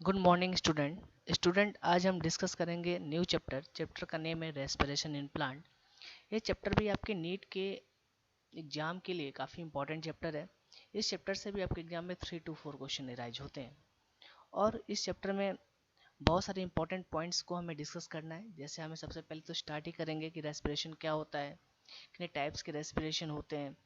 Good morning student आज हम discuss करेंगे न्यू चैप्टर का नेम है रेस्पिरेशन इन प्लांट। ये चैप्टर भी आपके नीट के एग्जाम के लिए काफ़ी इंपॉर्टेंट चैप्टर है। इस चैप्टर से भी आपके एग्जाम में 3 to 4 क्वेश्चन एराइज होते हैं और इस चैप्टर में बहुत सारे इंपॉर्टेंट पॉइंट्स को हमें डिस्कस करना है। जैसे हमें सबसे पहले तो स्टार्ट ही करेंगे कि रेस्पिरेशन क्या होता है, कितने टाइप्स के रेस्पिरेशन होते हैं,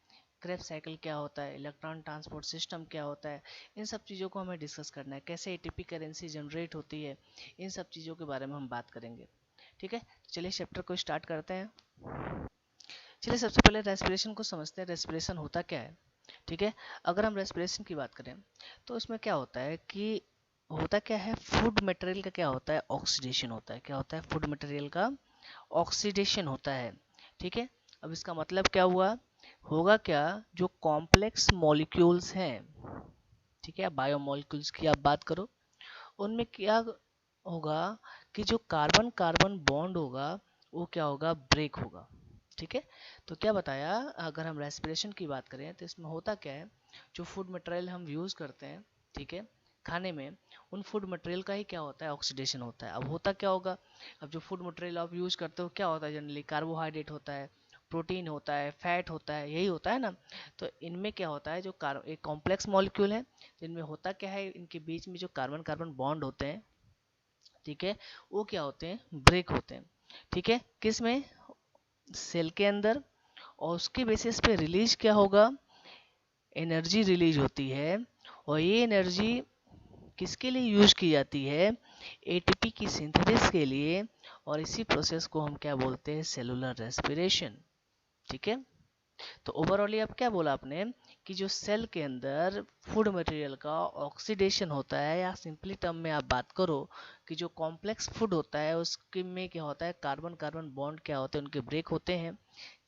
क्रेब्स साइकिल क्या होता है, इलेक्ट्रॉन ट्रांसपोर्ट सिस्टम क्या होता है। इन सब चीज़ों को हमें डिस्कस करना है, कैसे एटीपी करेंसी जनरेट होती है, इन सब चीज़ों के बारे में हम बात करेंगे। ठीक है, चलिए चैप्टर को स्टार्ट करते हैं। चलिए सबसे पहले रेस्पिरेशन को समझते हैं, रेस्पिरेशन होता क्या है। ठीक है, अगर हम रेस्पिरेशन की बात करें तो इसमें क्या होता है कि होता क्या है, फूड मटेरियल का क्या होता है, ऑक्सीडेशन होता है। क्या होता है, फूड मटेरियल का ऑक्सीडेशन होता है। ठीक है, अब इसका मतलब क्या हुआ, होगा क्या, जो कॉम्प्लेक्स मॉलिक्यूल्स हैं, ठीक है, बायो मॉलिक्यूल्स की आप बात करो, उनमें क्या होगा कि जो कार्बन कार्बन बॉन्ड होगा वो क्या होगा, ब्रेक होगा। ठीक है, तो क्या बताया, अगर हम रेस्पिरेशन की बात करें तो इसमें होता क्या है, जो फूड मटेरियल हम यूज़ करते हैं, ठीक है, खाने में, उन फूड मटेरियल का ही क्या होता है, ऑक्सीडेशन होता है। अब होता क्या होगा, अब जो फूड मटेरियल आप यूज़ करते हो क्या होता है, जनरली कार्बोहाइड्रेट होता है, प्रोटीन होता है, फैट होता है, यही होता है ना। तो इनमें क्या होता है, जो एक कॉम्प्लेक्स मॉलिक्यूल है, तो इनमें होता क्या है, इनके बीच में जो कार्बन कार्बन बॉन्ड होते हैं, ठीक है, वो क्या होते हैं, ब्रेक होते हैं। ठीक है, किस में, सेल के अंदर, और उसके बेसिस पे रिलीज क्या होगा, एनर्जी रिलीज होती है। और ये एनर्जी किसके लिए यूज की जाती है, एटीपी की सिंथेसिस के लिए। और इसी प्रोसेस को हम क्या बोलते हैं, सेलुलर रेस्पिरेशन। ठीक है, तो ओवरऑल अब क्या बोला आपने कि जो सेल के अंदर फूड मटेरियल का ऑक्सीडेशन होता है, या सिंपली टर्म में आप बात करो कि जो कॉम्प्लेक्स फूड होता है उसके में क्या होता है, कार्बन कार्बन बॉन्ड क्या होते हैं, उनके ब्रेक होते हैं,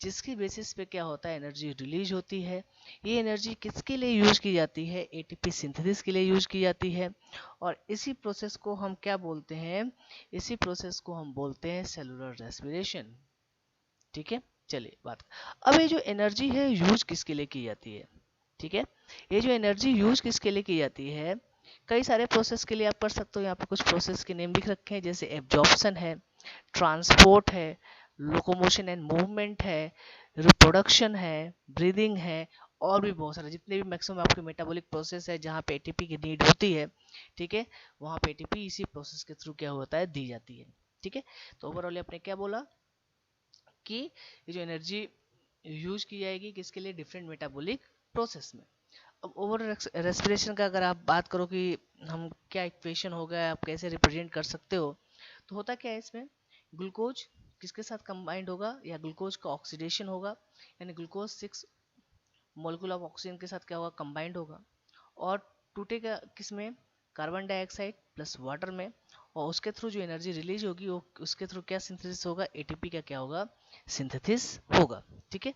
जिसकी बेसिस पे क्या होता है, एनर्जी रिलीज होती है। ये एनर्जी किसके लिए यूज की जाती है, एटीपी सिंथेसिस के लिए यूज की जाती है। और इसी प्रोसेस को हम क्या बोलते हैं, इसी प्रोसेस को हम बोलते हैं सेलुलर रेस्पिरेशन। ठीक है, चलिए बात, अब ये जो एनर्जी है यूज किसके लिए की जाती है। ठीक है, ये जो एनर्जी यूज किसके लिए की जाती है, कई सारे प्रोसेस के लिए आप कर सकते हो। यहाँ पे कुछ प्रोसेस के नेम लिख रखे हैं, जैसे एब्जॉर्प्शन है, ट्रांसपोर्ट है, लोकोमोशन एंड मूवमेंट है, रिप्रोडक्शन है, ब्रीदिंग है, और भी बहुत सारे जितने भी मैक्सिमम आपके मेटाबॉलिक प्रोसेस है जहाँ पे एटीपी की नीड होती है, ठीक है, वहाँ पे एटीपी इसी प्रोसेस के थ्रू क्या होता है, दी जाती है। ठीक है, तो ओवरऑल आपने क्या बोला कि ये जो एनर्जी यूज की जाएगी किसके लिए, डिफरेंट मेटाबॉलिक प्रोसेस में। अब ओवर रेस्पिरेशन का अगर आप बात करो कि हम क्या इक्वेशन होगा, आप कैसे रिप्रेजेंट कर सकते हो, तो होता क्या है इसमें, ग्लूकोज किसके साथ कंबाइंड होगा, या ग्लूकोज का ऑक्सीडेशन होगा, यानी ग्लूकोज 6 मॉलिक्यूल ऑफ ऑक्सीजन के साथ क्या होगा, कंबाइंड होगा, और टूटेगा किसमें, कार्बन डाइऑक्साइड प्लस वाटर में। और उसके थ्रू जो एनर्जी रिलीज होगी वो उसके थ्रू क्या सिंथेसिस होगा, एटीपी का क्या होगा, सिंथेसिस होगा। ठीक है,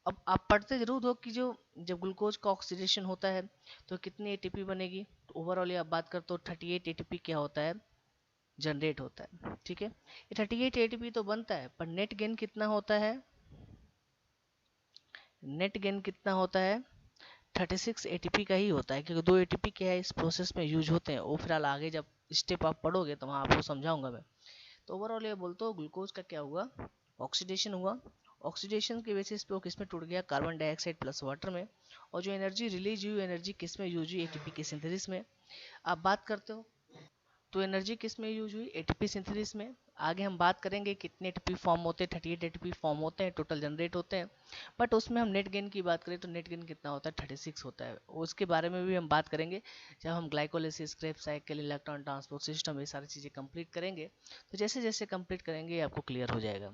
अब आप पढ़ते जरूर हो कि जो जब ग्लूकोज का ऑक्सीडेशन होता है तो कितनी एटीपी बनेगी, तो ओवरऑल आप बात करते हो 38 एटीपी क्या होता है, जनरेट होता है। ठीक है, ये 38 एटीपी तो बनता है, पर नेट गेन कितना होता है, नेट गेन कितना होता है, 36 एटीपी का ही होता है, क्योंकि 2 एटीपी क्या है इस प्रोसेस में यूज होते हैं। वो फिलहाल आगे जब स्टेप आप पढ़ोगे तो वहाँ आपको समझाऊंगा मैं। तो ओवरऑल ये बोलते हो ग्लूकोज का क्या हुआ, ऑक्सीडेशन हुआ। ऑक्सीडेशन के बेसिस पे वो किस में टूट गया, कार्बन डाइऑक्साइड प्लस वाटर में। और जो एनर्जी रिलीज हुई, एनर्जी किस में यूज हुई, एटीपी के सिंथेसिस में। आप बात करते हो तो एनर्जी किस में यूज हुई, एटीपी सिंथेसिस में। आगे हम बात करेंगे कितने एटीपी फॉर्म होते हैं, 38 एटीपी फॉर्म होते हैं, टोटल जनरेट होते हैं। बट उसमें हम नेट गेन की बात करें तो नेट गेन कितना होता है, 36 होता है। उसके बारे में भी हम बात करेंगे जब हम glycolysis, Krebs cycle, electron transport system, ये सारी चीज़ें कंप्लीट करेंगे। तो जैसे जैसे कंप्लीट करेंगे आपको क्लियर हो जाएगा।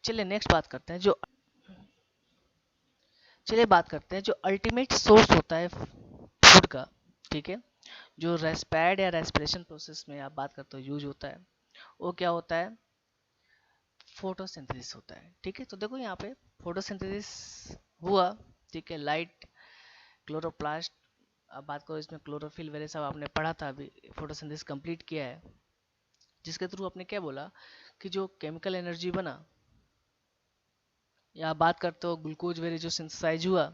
चलिए नेक्स्ट बात करते हैं, जो चलिए बात करते हैं जो अल्टीमेट सोर्स होता है फूड का। ठीक है, जो रेस्पैड या रेस्पिरेशन प्रोसेस में आप बात करते हो यूज होता है, वो क्या होता है, फोटोसिंथेसिस होता है। ठीक है, तो देखो यहाँ पे फोटोसिंथेसिस हुआ, ठीक है, लाइट, क्लोरोप्लास्ट, अब बात करो इसमें क्लोरोफिल वगैरह सब आपने पढ़ा था, अभी फोटोसिंथेसिस कंप्लीट किया है, जिसके थ्रू आपने क्या बोला कि जो केमिकल एनर्जी बना, या बात करते हो ग्लूकोज वेरी जो सिंथेसाइज हुआ,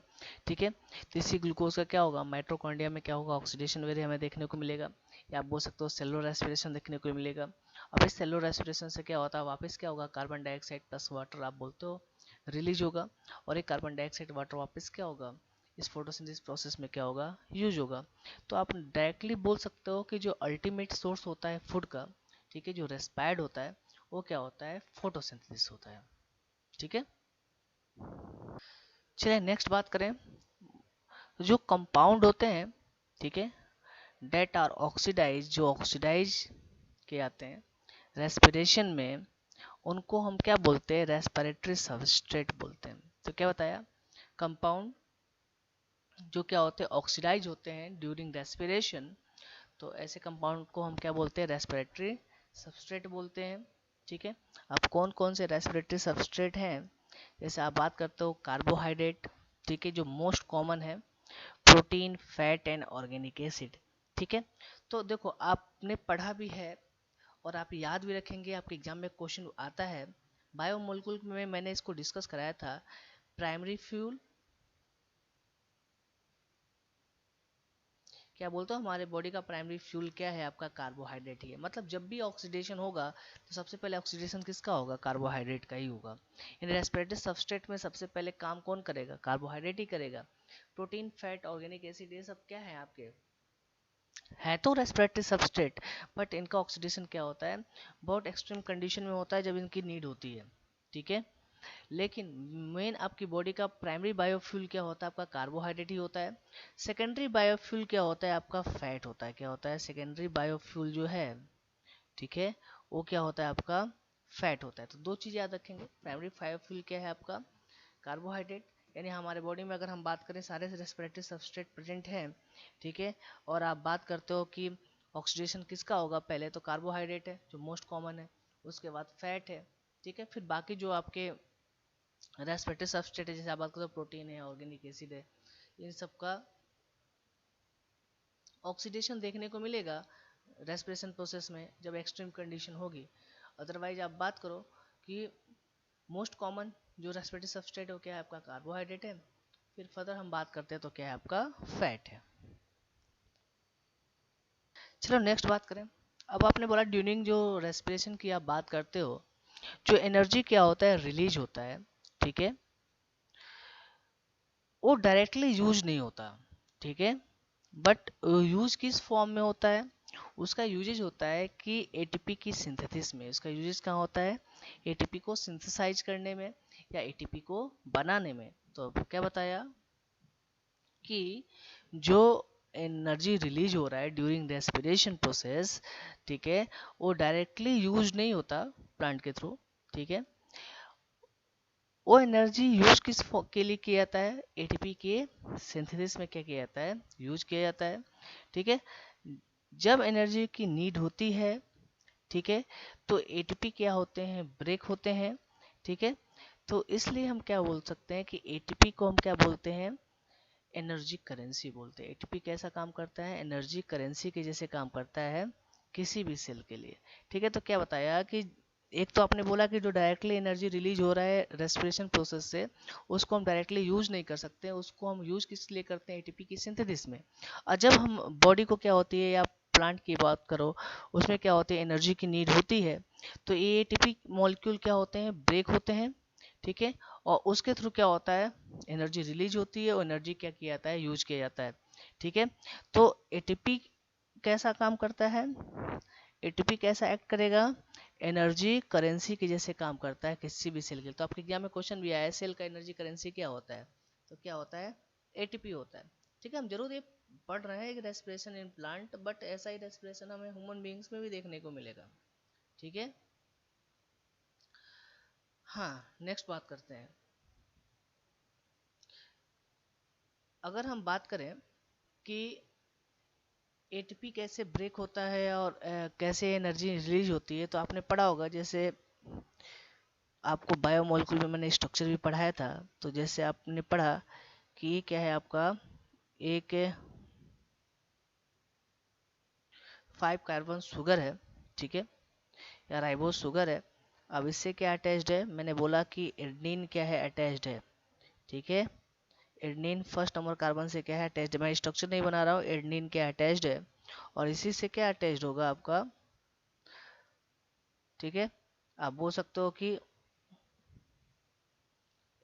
ठीक है, तो इसी ग्लूकोज का क्या होगा, माइटोकॉन्ड्रिया में क्या होगा, ऑक्सीडेशन वेरी हमें देखने को मिलेगा, या आप बोल सकते हो सेलुलर रेस्पिरेशन देखने को मिलेगा। अब इस सेलुलर रेस्पिरेशन से क्या होता है, वापस क्या होगा, कार्बन डाइऑक्साइड प्लस वाटर आप बोलते हो रिलीज होगा, और एक कार्बन डाइऑक्साइड वाटर वापस क्या होगा, इस फोटोसिंथेसिस प्रोसेस में क्या होगा, यूज होगा। तो आप डायरेक्टली बोल सकते हो कि जो अल्टीमेट सोर्स होता है फूड का, ठीक है, जो रेस्पायर्ड होता है वो क्या होता है, फोटोसिंथेसिस होता है, ठीक है। चलिए नेक्स्ट बात करें, जो कंपाउंड होते हैं, ठीक है, डेट आर ऑक्सीडाइज, जो ऑक्सीडाइज के आते हैं रेस्पिरेशन में, उनको हम क्या बोलते हैं, रेस्पिरेटरी सबस्ट्रेट बोलते हैं। तो क्या बताया, कंपाउंड जो क्या होते हैं, ऑक्सीडाइज होते हैं ड्यूरिंग रेस्पिरेशन, तो ऐसे कंपाउंड को हम क्या बोलते हैं, रेस्पिरेटरी सबस्ट्रेट बोलते हैं, ठीक है। अब कौन कौन से रेस्पिरेटरी सबस्ट्रेट हैं, जैसे आप बात करते हो कार्बोहाइड्रेट, ठीक है, जो मोस्ट कॉमन है, protein, fat and organic acid, ठीक है। तो देखो आपने पढ़ा भी है और आप याद भी रखेंगे, आपके एग्जाम में क्वेश्चन आता है, बायोमोलिकुल में मैंने इसको डिस्कस कराया था, प्राइमरी फ्यूल, क्या बोलते हो, हमारे बॉडी का प्राइमरी फ्यूल क्या है, आपका कार्बोहाइड्रेट ही है। मतलब जब भी ऑक्सीडेशन होगा तो सबसे पहले ऑक्सीडेशन किसका होगा, कार्बोहाइड्रेट का ही होगा। इन रेस्पिरेटरी सबस्ट्रेट में सबसे पहले काम कौन करेगा, कार्बोहाइड्रेट ही करेगा। प्रोटीन, फैट, ऑर्गेनिक एसिड, ये सब क्या है आपके, है तो रेस्पिरेटरी सबस्ट्रेट, बट इनका ऑक्सीडेशन क्या होता है, बहुत एक्सट्रीम कंडीशन में होता है जब इनकी नीड होती है, ठीक है। लेकिन मेन आपकी बॉडी का प्राइमरी बायोफ्यूल क्या होता है, आपका कार्बोहाइड्रेट ही होता है। सेकेंडरी बायोफ्यूल क्या होता है, आपका फैट होता है। क्या होता है सेकेंडरी बायोफ्यूल जो है, ठीक है, वो क्या होता है, आपका फैट होता है। तो दो चीज़ याद रखेंगे, प्राइमरी बायोफ्यूल क्या है आपका, कार्बोहाइड्रेट, यानी हमारे बॉडी में अगर हम बात करें सारे रेस्पिरेटरी सबस्ट्रेट प्रेजेंट हैं, ठीक है, और आप बात करते हो कि ऑक्सीडेशन किसका होगा, पहले तो कार्बोहाइड्रेट है जो मोस्ट कॉमन है, उसके बाद फैट है, ठीक है, फिर बाकी जो आपके रेस्पिरेटरी सबस्ट्रेट है, जैसे आप बात करते हो प्रोटीन है, ऑर्गेनिक एसिड है, इन सब का ऑक्सीडेशन देखने को मिलेगा रेस्पिरेशन प्रोसेस में जब एक्सट्रीम कंडीशन होगी। अदरवाइज आप बात करो कि मोस्ट कॉमन जो रेस्पिरेटरी सबस्ट्रेट है वो क्या है, आपका कार्बोहाइड्रेट है। फिर फर्दर हम बात करते हैं तो क्या है, आपका फैट है। चलो नेक्स्ट बात करें, अब आपने बोला ड्यूरिंग जो रेस्पिरेशन की आप बात करते हो, जो एनर्जी क्या होता है, रिलीज होता है, ठीक है, वो डायरेक्टली यूज नहीं होता, ठीक है, बट यूज किस फॉर्म में होता है, उसका यूजेज होता है कि एटीपी की सिंथेसिस में। उसका यूजेज कहाँ होता है, एटीपी को सिंथेसाइज करने में या एटीपी को बनाने में। तो अब क्या बताया कि जो एनर्जी रिलीज हो रहा है ड्यूरिंग रेस्पिरेशन प्रोसेस, ठीक है, वो डायरेक्टली यूज नहीं होता प्लांट के थ्रू, ठीक है, वो एनर्जी यूज के लिए किया जाता है, एटीपी के सिंथेसिस में क्या किया जाता है, यूज किया जाता है, ठीक है। जब एनर्जी की नीड होती है, ठीक है, तो एटीपी क्या होते हैं, ब्रेक होते हैं, ठीक है। तो इसलिए हम क्या बोल सकते हैं कि एटीपी को हम क्या बोलते हैं, एनर्जी करेंसी बोलते हैं। एटीपी कैसा काम करता है, एनर्जी करेंसी के जैसे काम करता है किसी भी सेल के लिए, ठीक है। तो क्या बताया कि एक तो आपने बोला कि जो डायरेक्टली एनर्जी रिलीज हो रहा है रेस्पिरेशन प्रोसेस से, उसको हम डायरेक्टली यूज नहीं कर सकते, उसको हम यूज किस लिए करते हैं, एटीपी की सिंथेसिस में। और जब हम बॉडी को क्या होती है, या प्लांट की बात करो, उसमें क्या होती है, एनर्जी की नीड होती है, तो ये एटीपी मॉलिक्यूल क्या होते हैं, ब्रेक होते हैं, ठीक है, और उसके थ्रू क्या होता है, एनर्जी रिलीज होती है और एनर्जी क्या किया जाता है, यूज किया जाता है, ठीक है। तो एटीपी कैसा काम करता है, एटीपी कैसा एक्ट करेगा, एनर्जी करेंसी के जैसे काम करता है किसी भी सेल के लिए। तो आपके एग्जाम में क्वेश्चन भी आया है, सेल का एनर्जी करेंसी क्या होता है, तो क्या होता है, एटीपी होता है, ठीक है। हम जरूर ये पढ़ रहे हैं कि रेस्पिरेशन इन प्लांट, बट ऐसा ही रेस्पिरेशन हमें ह्यूमन बीइंग्स में भी देखने को मिलेगा, ठीक है। हाँ नेक्स्ट बात करते हैं, अगर हम बात करें कि एटीपी कैसे ब्रेक होता है और कैसे एनर्जी रिलीज होती है, तो आपने पढ़ा होगा, जैसे आपको बायोमोलिक्यूल में मैंने स्ट्रक्चर भी पढ़ाया था। तो जैसे आपने पढ़ा कि ये क्या है आपका, एक 5 कार्बन शुगर है, ठीक है, या राइबोस शुगर है। अब इससे क्या अटैच्ड है, मैंने बोला कि एडेनिन क्या है, अटैच्ड है। ठीक है, एडेनिन फर्स्ट नंबर कार्बन से क्या है, अटैच्ड है। मैं स्ट्रक्चर नहीं बना रहा हूँ, एडेनिन क्या अटैच्ड है, और इसी से क्या अटैच्ड होगा आपका। ठीक है, आप बोल सकते हो कि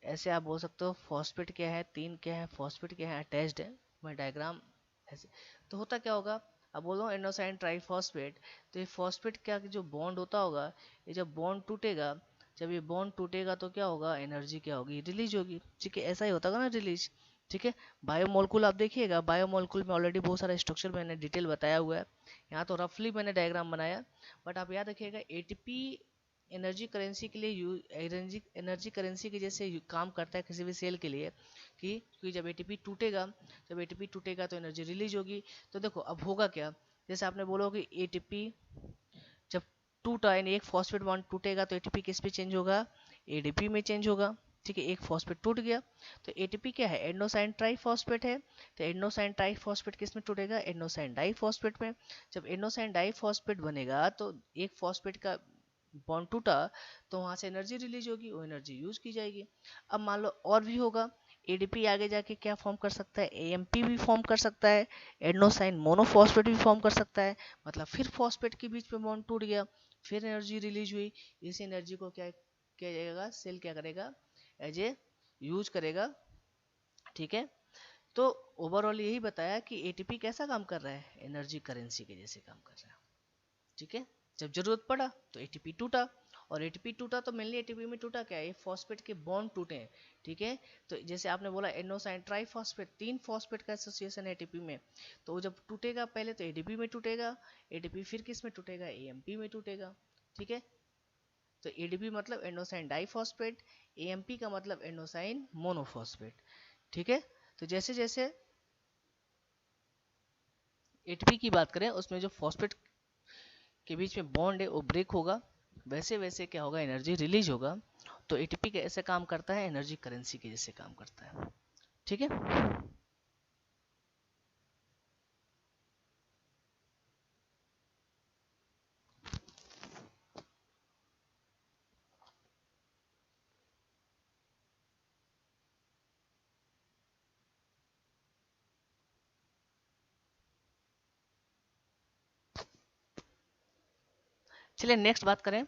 ऐसे आप बोल सकते हो फॉस्फेट क्या है, तीन क्या है, फॉस्फेट क्या है, अटैच्ड है। मैं डायग्राम ऐसे, तो होता क्या होगा, अब बोल रहा हूँ एंडोसाइन ट्राइफॉस्फेट, तो ये फॉस्फेट क्या जो बॉन्ड होता होगा, ये जब बॉन्ड टूटेगा, जब ये बॉन्ड टूटेगा तो क्या होगा, एनर्जी क्या होगी, रिलीज होगी। ठीक है, ऐसा ही होता होगा ना, रिलीज। ठीक है, बायोमोलिक्यूल आप देखिएगा, बायोमोलिक्यूल में ऑलरेडी बहुत सारा स्ट्रक्चर मैंने डिटेल बताया हुआ है, यहाँ तो रफली मैंने डायग्राम बनाया, बट आप याद रखिएगा एटीपी एनर्जी करेंसी के लिए एनर्जी करेंसी के जैसे काम करता है किसी भी सेल के लिए, कि जब एटीपी टूटेगा, जब एटीपी टूटेगा तो एनर्जी रिलीज होगी। तो देखो अब होगा क्या, जैसे आपने बोला कि एटीपी जब टूटा, यानी एक फॉस्फेट बॉन्ड टूटेगा तो एटीपी किस पे चेंज होगा, एडीपी में चेंज होगा। ठीक है, एक फॉस्फेट टूट गया तो एटीपी क्या है, एंडोसाइन ट्राइफॉस्फेट है, तो एंडोसाइन ट्राइफॉस्फेट किस में टूटेगा, एंडोसाइन डाइफॉस्फेट में। जब एंडोसाइन डाइफॉस्फेट बनेगा तो एक फॉस्फेट का बॉन्ड टूटा तो वहां से एनर्जी रिलीज होगी, वो एनर्जी यूज की जाएगी। अब मान लो और भी होगा, एडीपी आगे जाके क्या फॉर्म कर सकता है, एएमपी भी फॉर्म कर सकता है, एडेनोसाइन मोनोफॉस्फेट भी फॉर्म कर सकता है। मतलब फिर फॉस्फेट के बीच में बॉन्ड टूट गया, फिर एनर्जी रिलीज हुई। इस एनर्जी को क्या किया जाएगा, सेल क्या करेगा, एज ए यूज करेगा। ठीक है, तो ओवरऑल यही बताया कि एटीपी कैसा काम कर रहा है, एनर्जी करेंसी के जैसे काम कर रहा है। ठीक है, जब जरूरत पड़ा तो एटीपी टूटा, और एटीपी टूटा तो मेनली एटीपी में टूटा क्या है, ये फॉस्फेट के बॉन्ड टूटे हैं। ठीक है, तो जैसे आपने बोला एंडोसाइन ट्राइफॉस्फेट, तीन फॉस्फेट का एसोसिएशन है एटीपी में, तो वो जब टूटेगा पहले तो एडीपी में टूटेगा, एडीपी फिर किस में टूटेगा, एएमपी में टूटेगा। ठीक है, तो एडीपी मतलब एंडोसाइन डाइफॉस्फेट, एएमपी का मतलब एंडोसाइन मोनोफॉस्फेट। ठीक है, तो जैसे जैसे एटीपी की बात करें उसमें जो फॉस्फेट के बीच में बॉन्ड है वो ब्रेक होगा, वैसे वैसे क्या होगा, एनर्जी रिलीज होगा। तो एटीपी कैसे काम करता है, एनर्जी करेंसी के जैसे काम करता है। ठीक है, चलिए नेक्स्ट बात करें।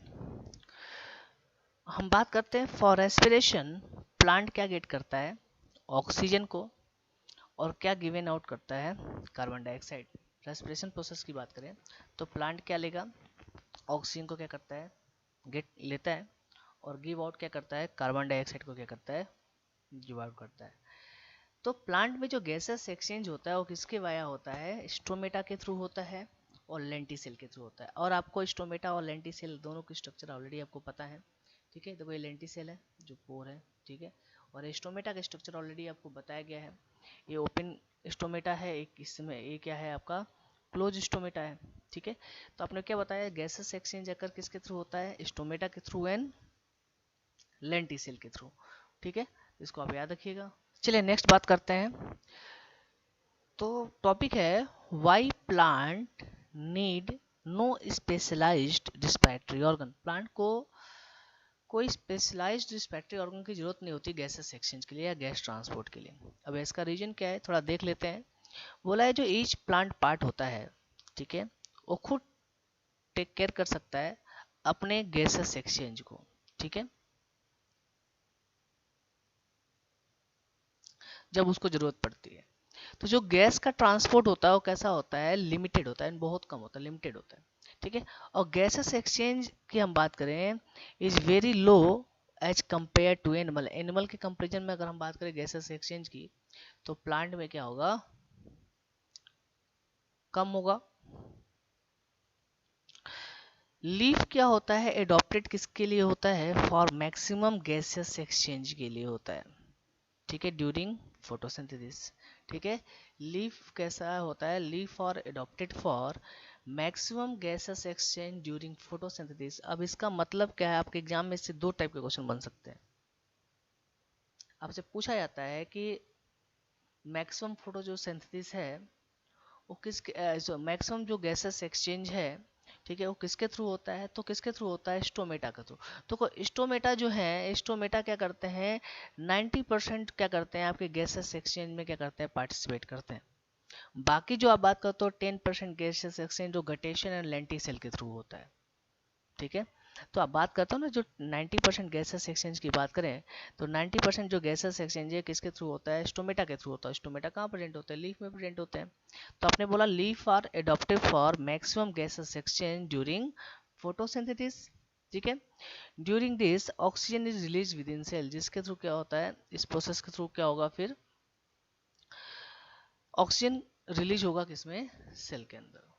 हम बात करते हैं फॉर रेस्पिरेशन प्लांट क्या गेट करता है, ऑक्सीजन को, और क्या गिवन आउट करता है, कार्बन डाइऑक्साइड। रेस्पिरेशन प्रोसेस की बात करें तो प्लांट क्या लेगा, ऑक्सीजन को क्या करता है, गेट लेता है, और गिव आउट क्या करता है, कार्बन डाइऑक्साइड को क्या करता है, गिव आउट करता है। तो प्लांट में जो गैसेस एक्सचेंज होता है वो किसके वाया होता है, स्टोमेटा के थ्रू होता है और लेंटिसेल के थ्रू होता है। और आपको स्टोमेटा और लेंटिसेल दोनों की स्ट्रक्चर ऑलरेडी आपको पता है। ठीक है, तो ये लेंटिसेल है जो पोर है। ठीक है, और स्टोमेटा का स्ट्रक्चर ऑलरेडी आपको बताया गया है, ये ओपन स्टोमेटा है, एक इसमें ये क्या है आपका क्लोज स्टोमेटा है। ठीक है, तो आपने क्या बताया, गैसेस एक्सचेंज अगर किसके थ्रू होता है, स्टोमेटा के थ्रू एंड लेंटिसेल के थ्रू। ठीक है, इसको आप याद रखिएगा। चलिए नेक्स्ट बात करते हैं। तो टॉपिक है why plant need no specialised respiratory organ. Plant को कोई स्पेशलाइज्ड रिस्पिरेटरी ऑर्गन की जरूरत नहीं होती गैसेस एक्सचेंज के लिए या गैस ट्रांसपोर्ट के लिए। अब इसका रीजन क्या है थोड़ा देख लेते हैं। बोला है जो ईच प्लांट पार्ट होता है, ठीक है, वो खुद टेक केयर कर सकता है अपने गैसेस एक्सचेंज को। ठीक है, जब उसको जरूरत पड़ती है। तो जो गैस का ट्रांसपोर्ट होता है वो कैसा होता है, लिमिटेड होता है, बहुत कम होता है, लिमिटेड होता है। ठीक है, और गैसेस एक्सचेंज की हम बात करें is very low as compare to animal. Animal के कंपेरिजन में अगर हम बात करें गैसेस एक्सचेंज की, तो प्लांट में क्या होगा, कम होगा। लीफ क्या होता है, एडॉप्टेड किसके लिए होता है, फॉर मैक्सिमम गैसेस एक्सचेंज के लिए होता है। ठीक है, ड्यूरिंग फोटोसिंथेसिस। ठीक है, लीफ कैसा होता है, लीफ और adopted for maximum gases exchange during photosynthesis. अब इसका मतलब क्या है, आपके एग्जाम में से दो टाइप के क्वेश्चन बन सकते हैं। आपसे पूछा जाता है कि मैक्सिमम फोटो जो सिंथेसिस है वो किस, मैक्सिमम जो गैसेस एक्सचेंज है ठीक है, वो किसके थ्रू होता है, तो किसके थ्रू होता है, स्टोमेटा के थ्रू। तो स्टोमेटा जो है, स्टोमेटा क्या करते हैं, 90% क्या करते हैं, आपके गैसेस एक्सचेंज में क्या करते हैं, पार्टिसिपेट करते हैं। बाकी जो आप बात करते हो 10% गैसेस एक्सचेंज जो गटेशियन एंड लेंटिसेल के थ्रू होता है। ठीक है, तो आप बात करते हो ना, जो 90% गैसेस एक्सचेंज की बात करें, तो 90% जो गैसेस एक्सचेंज है किसके थ्रू होता है, स्टोमेटा के थ्रू होता है। स्टोमेटा कहाँ प्रेजेंट होते हैं, लीफ में प्रेजेंट होते हैं। तो आपने बोला leaf are adaptive for maximum gases exchange during photosynthesis. ठीक है, during this oxygen is release within cell, जिसके थ्रू क्या होता है, इस प्रोसेस के थ्रू क्या होगा, फिर ऑक्सीजन रिलीज होगा किसमें, सेल के अंदर।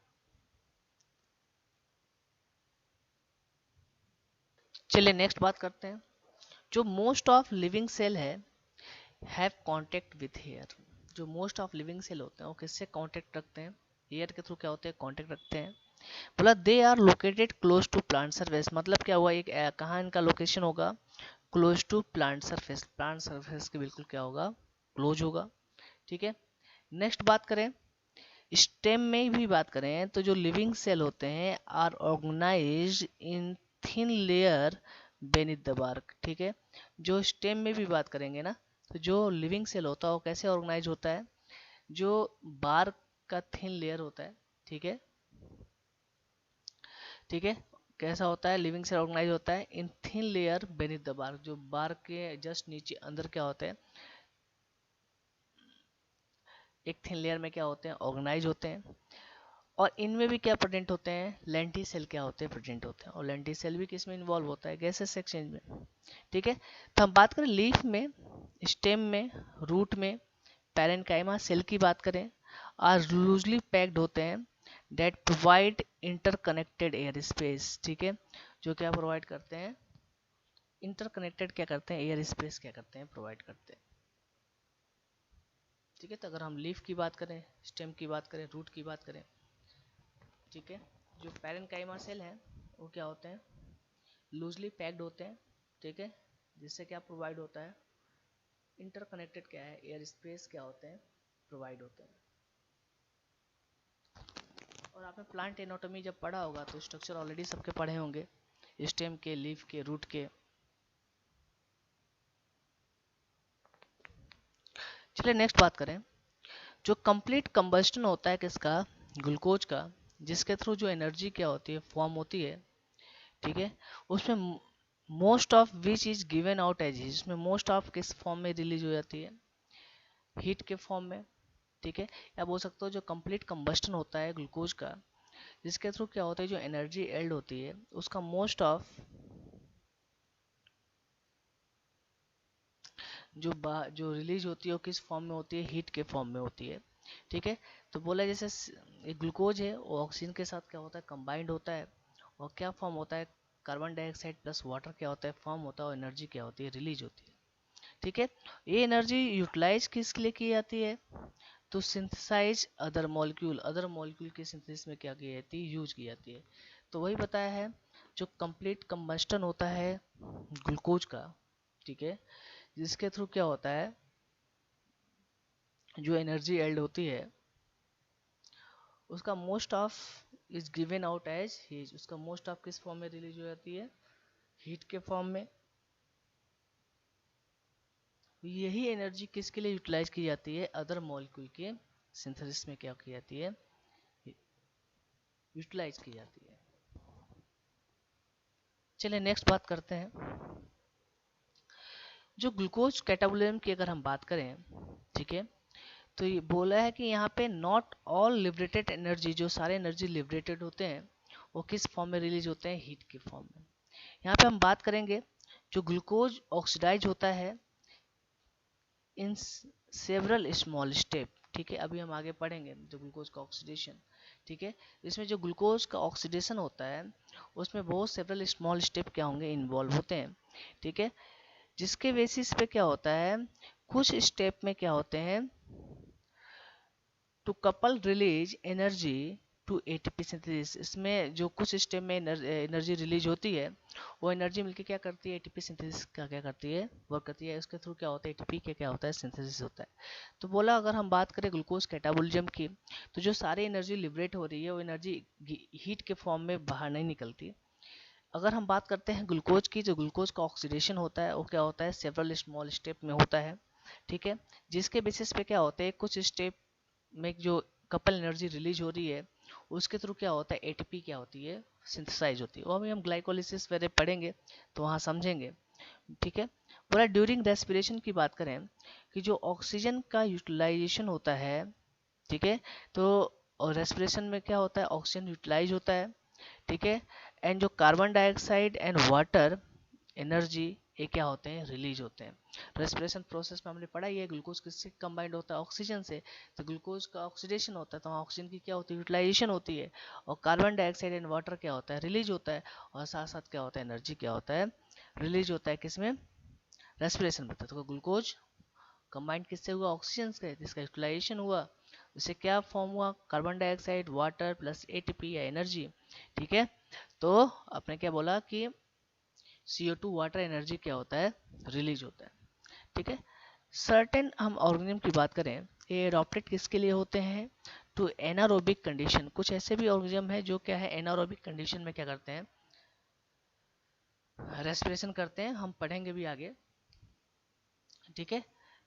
चलिए नेक्स्ट बात करते हैं। जो मोस्ट ऑफ लिविंग सेल है हैव कांटेक्ट विथ हेयर। जो मोस्ट ऑफ लिविंग सेल होते हैं वो किससे कांटेक्ट रखते हैं, हेयर के थ्रू क्या होते हैं, कांटेक्ट रखते हैं। बोला they are located close to plant surface, मतलब क्या हुआ, एक कहाँ इनका लोकेशन होगा, close to plant surface, plant surface के बिल्कुल क्या होगा, क्लोज होगा। ठीक है, नेक्स्ट बात करें, स्टेम में भी बात करें तो जो लिविंग सेल होते हैं are organised in thin layer beneath the bark. ठीक है, जो स्टेम में भी बात करेंगे ना, तो जो लिविंग सेल होता है वो कैसे ऑर्गेनाइज होता है, जो बार्क का थिन लेयर होता है। ठीक है, ठीक है, कैसा होता है, लिविंग सेल ऑर्गेनाइज होता है in thin layer beneath the bark, जो बार्क के जस्ट नीचे अंदर क्या होता है, एक थिन लेयर में क्या होते हैं, ऑर्गेनाइज होते हैं। और इनमें भी क्या प्रेजेंट होते हैं, लेंटी सेल क्या होते हैं, प्रेजेंट होते हैं। और लेंटी सेल भी किस में इन्वॉल्व होता है, गैसेस एक्सचेंज में। ठीक है, तो हम बात करें लीफ में, स्टेम में, रूट में, पैरेन्काइमा सेल की बात करें, आर लूजली पैक्ड होते हैं, that provide interconnected air space. ठीक है, जो क्या प्रोवाइड करते हैं, इंटरकनेक्टेड क्या करते हैं, एयर स्पेस क्या करते हैं, प्रोवाइड करते हैं। ठीक है, तो अगर हम लीफ की बात करें, स्टेम की बात करें, रूट की बात करें, ठीक है, जो पैरेन्काइमा सेल हैं वो क्या होते हैं, लूजली पैक्ड होते हैं। ठीक है, जिससे क्या प्रोवाइड होता है, इंटरकनेक्टेड क्या है, एयर स्पेस क्या होते हैं, प्रोवाइड होते हैं। और आपने प्लांट एनाटॉमी जब पढ़ा होगा तो स्ट्रक्चर ऑलरेडी सबके पढ़े होंगे, स्टेम के, लीफ के, रूट के। चलिए नेक्स्ट बात करें, जो कंप्लीट कंबस्टन होता है किसका, ग्लूकोज का, जिसके थ्रू जो एनर्जी क्या होती है, फॉर्म होती है। ठीक है, उसमें most of which is given out as heat, इसमें मोस्ट ऑफ किस फॉर्म में रिलीज हो जाती है, हीट के फॉर्म में। ठीक है, या बोल सकते हो जो कंप्लीट कंबस्टन होता है ग्लूकोज का, जिसके थ्रू क्या होता है, जो एनर्जी एल्ड होती है उसका मोस्ट ऑफ जो रिलीज होती है वो किस फॉर्म में होती है, हीट के फॉर्म में होती है। ठीक है, तो बोला जैसे एक ग्लूकोज है वो ऑक्सीजन के साथ क्या होता है, कंबाइंड होता है, और क्या फॉर्म होता है, कार्बन डाइऑक्साइड प्लस वाटर क्या होता है, फॉर्म होता है, और एनर्जी क्या होती है, रिलीज होती है। ठीक है, ये एनर्जी यूटिलाइज किसके लिए की जाती है, तो सिंथेसाइज अदर मॉलिक्यूल के सिंथेसिस में क्या की जाती है, यूज की जाती है। तो वही बताया है, जो कंप्लीट कंबस्टन होता है ग्लूकोज का, ठीक है, जिसके थ्रू क्या होता है, जो एनर्जी एल्ड होती है उसका most of is given out as heat, उसका मोस्ट ऑफ किस फॉर्म में रिलीज हो जाती है, हीट के फॉर्म में। यही एनर्जी किसके लिए यूटिलाइज की जाती है, अदर मॉलिक्यूल के सिंथेसिस में क्या की जाती है, यूटिलाइज की जाती है। चलिए नेक्स्ट बात करते हैं, जो ग्लूकोज कैटाबोलिज्म की अगर हम बात करें, ठीक है, तो ये बोला है कि यहाँ पे नॉट ऑल लिबरेटेड एनर्जी, जो सारे एनर्जी लिबरेटेड होते हैं वो किस फॉर्म में रिलीज होते हैं, हीट के फॉर्म में। यहाँ पे हम बात करेंगे, जो ग्लूकोज ऑक्सीडाइज होता है इन सेवरल स्मॉल स्टेप। ठीक है, अभी हम आगे पढ़ेंगे जो ग्लूकोज का ऑक्सीडेशन। ठीक है, इसमें जो ग्लूकोज का ऑक्सीडेशन होता है उसमें बहुत सेवरल स्मॉल स्टेप क्या होंगे, इन्वॉल्व होते हैं। ठीक है, जिसके बेसिस पे क्या होता है, कुछ स्टेप में क्या होते हैं, to couple release energy to ATP synthesis. इसमें जो कुछ स्टेप में एनर्जी रिलीज होती है, वो एनर्जी मिलके क्या करती है, एटीपी सिंथेसिस का क्या करती है, वर्क करती है। उसके थ्रू क्या होता है, एटीपी के क्या होता है, सिंथेसिस होता है। तो बोला अगर हम बात करें ग्लूकोज कैटाबोलिज्म की, तो जो सारी एनर्जी लिबरेट हो रही है वो एनर्जी हीट के फॉर्म में बाहर नहीं निकलती। अगर हम बात करते हैं ग्लूकोज की, जो ग्लूकोज का ऑक्सीडेशन होता है वो क्या होता है, सेवरल स्मॉल स्टेप में होता है, ठीक है। जिसके बेसिस पे क्या होता है, कुछ स्टेप में जो कपल एनर्जी रिलीज हो रही है उसके थ्रू क्या होता है, एटीपी क्या होती है, सिंथेसाइज होती है। वो अभी हम ग्लाइकोलिसिस वगैरह पढ़ेंगे तो वहाँ समझेंगे, ठीक है। बोला ड्यूरिंग रेस्पिरेशन की बात करें कि जो ऑक्सीजन का यूटिलाइजेशन होता है, ठीक है, तो और रेस्पिरेशन में क्या होता है, ऑक्सीजन यूटिलाइज होता है, ठीक है। एंड जो carbon dioxide and water energy, ये क्या होते हैं, रिलीज होते हैं। रेस्पिरेशन प्रोसेस में हमने पढ़ा ही है, ग्लूकोज किससे कंबाइंड होता है, ऑक्सीजन से। तो ग्लूकोज का ऑक्सीडेशन होता है तो ऑक्सीजन की क्या होती है, यूटिलाइजेशन होती है। और कार्बन डाइऑक्साइड एंड वाटर क्या होता है, रिलीज होता है। और साथ साथ क्या होता है, एनर्जी क्या होता है, रिलीज होता है। किसमें, रेस्पिरेशन में। तो ग्लूकोज कंबाइंड किससे हुआ, ऑक्सीजन से, जिसका यूटिलाइजेशन हुआ। इससे क्या फॉर्म हुआ, carbon dioxide, water plus ATP या एनर्जी, ठीक है। तो आपने क्या बोला कि CO2 वाटर एनर्जी क्या होता है, रिलीज होता है, ठीक है। सर्टेन हम ऑर्गेनिज्म की बात करें, ये एडॉप्टेड किसके लिए होते हैं, टू एनारोबिक कंडीशन। कुछ ऐसे भी ऑर्गेनिज्म है जो क्या है, एनारोबिक कंडीशन में क्या करते हैं, रेस्पिरेशन करते हैं, हम पढ़ेंगे भी आगे, ठीक है।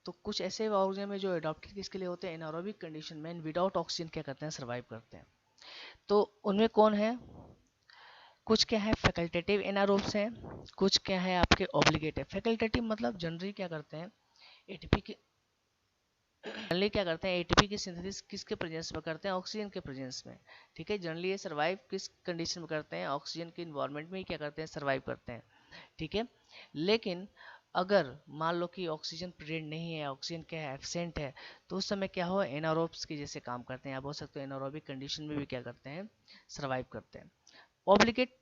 तो कुछ ऐसे ऑर्गेनिज्म है जो एडॉप्टेड किसके लिए होते हैं, एनारोबिक कंडीशन में, विदाउट ऑक्सीजन क्या करते हैं, सर्वाइव करते हैं। तो उनमें कौन है, कुछ क्या है फैकल्टेटिव एनारोब्स हैं, कुछ क्या है आपके ऑब्लिगेटिव। फैकल्टेटिव मतलब जनरली क्या करते हैं, एटीपी की जनरली क्या करते हैं, एटीपी की सिंथेसिस किसके प्रेजेंस में करते हैं, ऑक्सीजन के प्रेजेंस में, ठीक है। जनरली ये सर्वाइव किस कंडीशन में करते हैं, ऑक्सीजन के इन्वायरमेंट में ही क्या करते हैं, सर्वाइव करते हैं, ठीक है। लेकिन अगर मान लो कि ऑक्सीजन प्रेजेंट नहीं है, ऑक्सीजन क्या है, एब्सेंट है, तो उस समय क्या हो, एनारोब्स के जैसे काम करते हैं। आप बोल सकते हो एनारोबिक कंडीशन में भी क्या करते हैं, सर्वाइव करते हैं। ऑब्लिगेट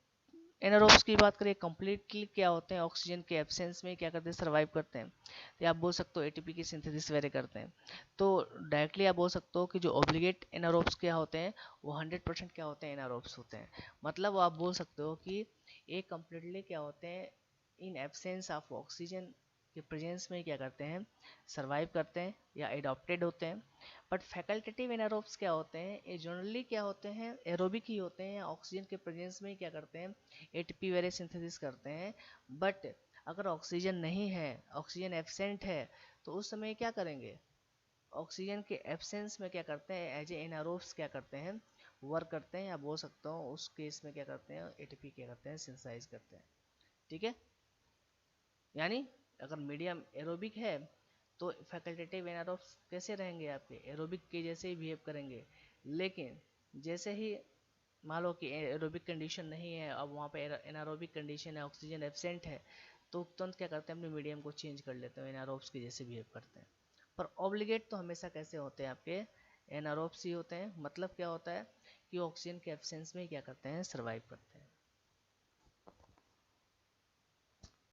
एनारोब्स की बात करें, कंप्लीटली क्या होते हैं, ऑक्सीजन के एब्सेंस में क्या करते हैं, सर्वाइव करते हैं। तो आप बोल सकते हो एटीपी की सिंथेसिस वगैरह करते हैं। तो डायरेक्टली आप बोल सकते हो कि जो ऑब्लिगेट एनारोब्स क्या होते हैं, वो 100% क्या होते हैं, एनारोब्स होते हैं। मतलब आप बोल सकते हो कि ये कंप्लीटली क्या होते हैं, इन एब्सेंस ऑफ ऑक्सीजन के प्रेजेंस में क्या करते हैं, सर्वाइव करते हैं या एडॉप्टेड होते हैं। बट फैकल्टेटिव एनारोब्स क्या होते हैं, ये जनरली क्या होते हैं, एरोबिक ही होते हैं, ऑक्सीजन के प्रेजेंस में क्या करते हैं, एटीपी वगैरह सिंथेसिस करते हैं। बट अगर ऑक्सीजन नहीं है, ऑक्सीजन एब्सेंट है, तो उस समय क्या करेंगे, ऑक्सीजन के एब्सेंस में क्या करते हैं, एज ए एनारोब्स क्या करते हैं, वर्क करते हैं। या बोल सकता हूँ उस केस में क्या करते हैं, एटीपी क्या करते हैं, सिंथेसाइज करते हैं, ठीक है। यानी अगर मीडियम एरोबिक है तो फैकल्टेटिव एनारोब्स कैसे रहेंगे, आपके एरोबिक के जैसे ही बिहेव करेंगे। लेकिन जैसे ही मान लो कि एरोबिक कंडीशन नहीं है, अब वहाँ पे एनारोबिक कंडीशन है, ऑक्सीजन एब्सेंट है, तो तुरंत क्या करते हैं, अपने मीडियम को चेंज कर लेते हैं, एनारोब्स के जैसे बिहेव करते हैं। पर ऑब्लिगेट तो हमेशा कैसे होते हैं, आपके एनारोब्स ही होते हैं। मतलब क्या होता है कि ऑक्सीजन के एब्सेंस में क्या करते हैं, सर्वाइव करते हैं।